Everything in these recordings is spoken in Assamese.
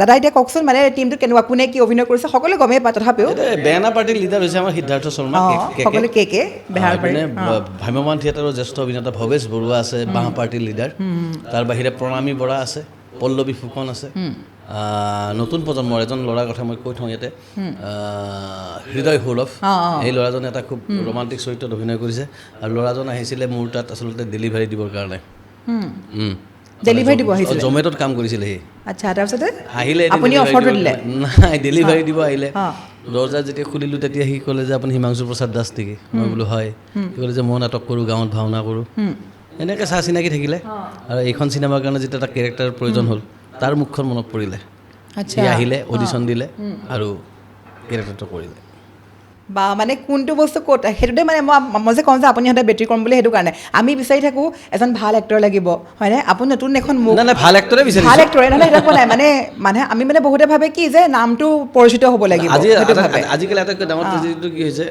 দাদা এতিয়া কওকচোন মানে টিমটো কেনেকুৱা কোনে কি অভিনয় কৰিছে সকলোৱে গমেই পায় তথাপিও বেয়ানা পাৰ্টিৰ লিডাৰ হৈছে আমাৰ সিদ্ধাৰ্থ শৰ্মা সকলোৱে কে বেহাৰ পাৰি ভ্ৰাম্যমান থিয়েটাৰৰ জ্যেষ্ঠ অভিনেতা ভৱেশ বৰুৱা আছে বাঁহ পাৰ্টিৰ লিডাৰ তাৰ বাহিৰে প্ৰণামী বৰা আছে পল্লৱী ফুকন আছে নতুন প্ৰজন্মৰ এজন ল'ৰাৰ কথা মই কৈ থওঁ ইয়াতে হৃদয় সৌৰভ এই ল'ৰাজনে এটা খুব ৰোমান্টিক চৰিত্ৰত অভিনয় কৰিছে আৰু ল'ৰাজন আহিছিলে মোৰ তাত আচলতে ডেলিভাৰী দিবৰ কাৰণে ডেলিভাৰী দিব আহিছিল জমেটত কাম কৰিছিলে সি আচ্ছা তাৰপিছতে আহিলে আপুনি অফাৰটো দিলে নাই ডেলিভাৰী দিব আহিলে দৰ্জা যেতিয়া খুলিলোঁ তেতিয়া সি ক'লে যে আপুনি হিমাংশু প্ৰসাদ দাস নেকি মই বোলো হয় সি ক'লে যে মই নাটক কৰোঁ গাঁৱত ভাওনা কৰোঁ এনেকৈ চাহ চিনাকি থাকিলে আৰু এইখন চিনেমাৰ কাৰণে যেতিয়া এটা কেৰেক্টাৰ প্ৰয়োজন হ'ল তাৰ মুখখন মনত পৰিলে সি আহিলে অডিশ্যন দিলে আৰু কেৰেক্টাৰটো কৰিলে বা মানে কোনটো বস্তু ক'ত সেইটোতে মানে মই যে কওঁ যে আপুনি সিহঁতে বেট্ৰি কৰিম বুলি সেইটো কাৰণে আমি বিচাৰি থাকোঁ এজন ভাল এক্টৰ লাগিব হয়নে আপুনি নতুন এখন মুখ ভাল এক্টৰে বিচাৰিছে ভাল এক্টৰে নহ'লে সেইটো নাই মানে আমি মানে বহুতে ভাবে কি যে নামটো পৰিচিত হ'ব লাগিব আজিকালি আটাইতকৈ ডাঙৰ ট্ৰেজেডিটো কি হৈছে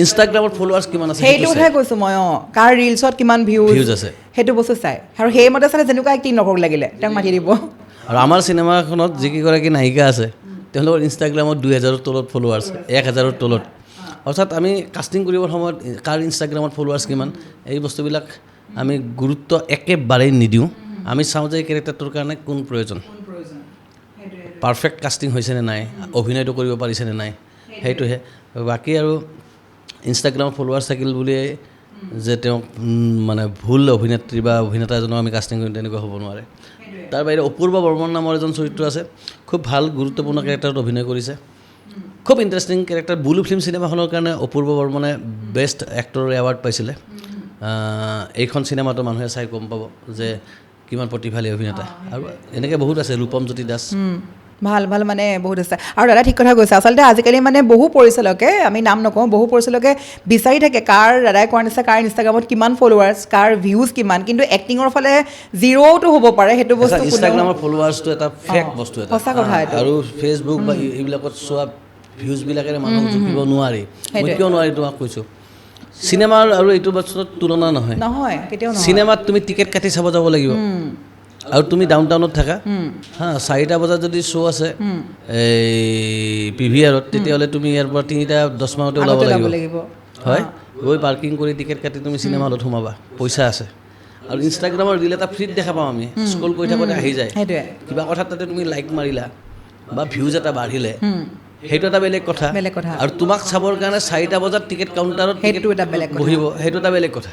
ইনষ্টাগ্ৰামত ফলোৱাৰ্ছ কিমান আছে সেইটো কথাই কৈছোঁ মই কাৰ ৰিলছত কিমান ভিউজ আছে সেইটো বস্তু চাই আৰু সেইমতে চালে যেনেকুৱা এক্টিং নকৰক লাগিলে তেওঁক মাতি দিব আৰু আমাৰ চিনেমাখনত যিকেইগৰাকী নায়িকা আছে তেওঁলোকৰ ইনষ্টাগ্ৰামত 2000ৰ তলত ফলোৱাৰ্ছ 1000ৰ তলত অৰ্থাৎ আমি কাষ্টিং কৰিবৰ সময়ত কাৰ ইনষ্টাগ্ৰামত ফলোৱাৰ্ছ কিমান এই বস্তুবিলাক আমি গুৰুত্ব একেবাৰেই নিদিওঁ আমি চাওঁ যে এই কেৰেক্টাৰটোৰ কাৰণে কোন প্ৰয়োজন পাৰফেক্ট কাষ্টিং হৈছেনে নাই অভিনয়টো কৰিব পাৰিছেনে নাই সেইটোহে বাকী আৰু ইনষ্টাগ্ৰামত ফলোৱাৰ্ছ থাকিল বুলিয়ে যে তেওঁক মানে ভুল অভিনেত্ৰী বা অভিনেতা এজনক আমি কাষ্টিং কৰিম তেনেকুৱা হ'ব নোৱাৰে তাৰ বাহিৰে অপূৰ্বা বৰ্মন নামৰ এজন চৰিত্ৰ আছে খুব ভাল গুৰুত্বপূৰ্ণ কেৰেক্টাৰত অভিনয় কৰিছে খুব ইণ্টাৰেষ্টিং কেৰেক্টাৰ বুলু ফিল্ম চিনেমাখনৰ কাৰণে অপূৰ্বা বৰ্মনে বেষ্ট এক্টৰৰ এৱাৰ্ড পাইছিলে এইখন চিনেমাটো মানুহে চাই গম পাব যে কিমান প্ৰতিভালী অভিনেতা আৰু এনেকৈ বহুত আছে ৰূপম জ্যোতি দাস ভাল ভাল মানে বহুত আছে আৰু দাদা ঠিক কথা কৈছে আচলতে আজিকালি মানে বহু পৰিচালকে আমি নাম নকওঁ বহু পৰিচালকে বিচাৰি থাকে কাৰ দাদাই কোৱাৰ নিচিনা কাৰ ইনষ্টাগ্ৰামত কিমান ফলোৱাৰ্ছ কাৰ ভিউজ কিমান কিন্তু এক্টিঙৰ ফালে জিৰ'টো হ'ব পাৰে সেইটো বস্তু ইনষ্টাগ্ৰামৰ ফলোৱাৰ্ছটো এটা ফেক বস্তু এটা সঁচা কথা আৰু ফেচবুক বা এইবিলাকত চোৱা ভিউজবিলাকেৰে মানুহক জুখিব নোৱাৰি মই কিয় নোৱাৰি তোমাক কৈছোঁ চিনেমাৰ আৰু এইটো বস্তুৰ তুলনা নহয় কেতিয়াও নহয় চিনেমাত তুমি টিকেট কাটি চাব যাব লাগিব আৰু তুমি ডাউন টাউনত থাকা 4টা বজাত যদি শ্ব' আছে এই PVRত তেতিয়াহ'লে তুমি ইয়াৰ পৰা 3:10 মানতে ওলাব লাগিব হয় গৈ পাৰ্কিং কৰি টিকেট কাটি তুমি চিনেমা হলত সোমাবা পইচা আছে আৰু ইনষ্টাগ্ৰামৰ ৰিল এটা ফ্ৰীত দেখা পাওঁ আমি স্ক্ৰল কৰি থাকোঁতে আহি যায় কিবা কথাত তাতে তুমি লাইক মাৰিলা বা ভিউজ এটা বাঢ়িলে সেইটো এটা বেলেগ কথা আৰু তোমাক চাবৰ কাৰণে 4টা বজাত টিকেট কাউণ্টাৰত সেইটো এটা বেলেগ বহিব সেইটো এটা বেলেগ কথা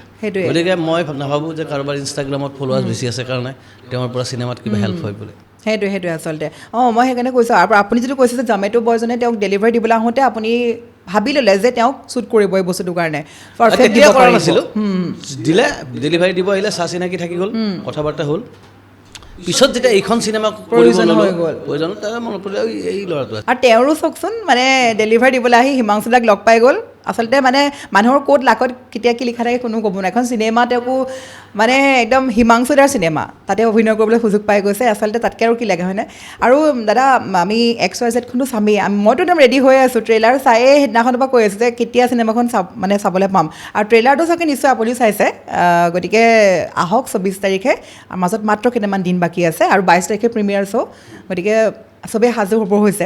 গতিকে মই নাভাবোঁ যে কাৰোবাৰ ইনষ্টাগ্ৰামত ফলোৱাৰ্ছ বেছি আছে কাৰণে তেওঁৰ পৰা চিনেমাত কিবা হেল্প হয় বুলি সেইটোৱে আচলতে মই সেইকাৰণে কৈছোঁ আৰু আপুনি যিটো কৈছে যে জমেট' বয়জনে তেওঁক ডেলিভাৰী দিবলৈ আহোঁতে আপুনি ভাবি ল'লে যে তেওঁক শ্বুট কৰিব এই বস্তুটোৰ কাৰণে তেতিয়া কৰা নাছিলোঁ দিলে ডেলিভাৰী দিব আহিলে চাহ চিনাকি থাকি গ'ল কথা বাৰ্তা হ'ল পিছত যেতিয়া এইখন চিনেমা প্ৰয়োজন হৈ গ'ল তাৰ মনত পৰিলে এই ল'ৰাটো আৰু তেওঁৰো চাওকচোন মানে ডেলিভাৰী দিবলৈ আহি হিমাংশু দাক লগ পাই গ'ল আচলতে মানে মানুহৰ ক'ত লাকত কেতিয়া কি লিখা থাকে কোনো ক'ব নাই এখন চিনেমা তেওঁকো মানে একদম হিমাংশু দাৰ চিনেমা তাতে অভিনয় কৰিবলৈ সুযোগ পাই গৈছে আচলতে তাতকৈ আৰু কি লাগে হয়নে আৰু দাদা আমি XYZ খনো চামেই মইতো একদম ৰেডি হৈ আছোঁ ট্ৰেইলাৰ চায়ে সেইদিনাখনৰ পৰা কৈ আছোঁ যে কেতিয়া চিনেমাখন চাবলৈ পাম আৰু ট্ৰেইলাৰটো চাগে নিশ্চয় আপুনিও চাইছে গতিকে আহক 24 তাৰিখে মাজত মাত্ৰ কেইটামান দিন বাকী আছে আৰু 22 তাৰিখে প্ৰিমিয়াৰ শ্ব' গতিকে চবেই সাজু হ'ব হৈছে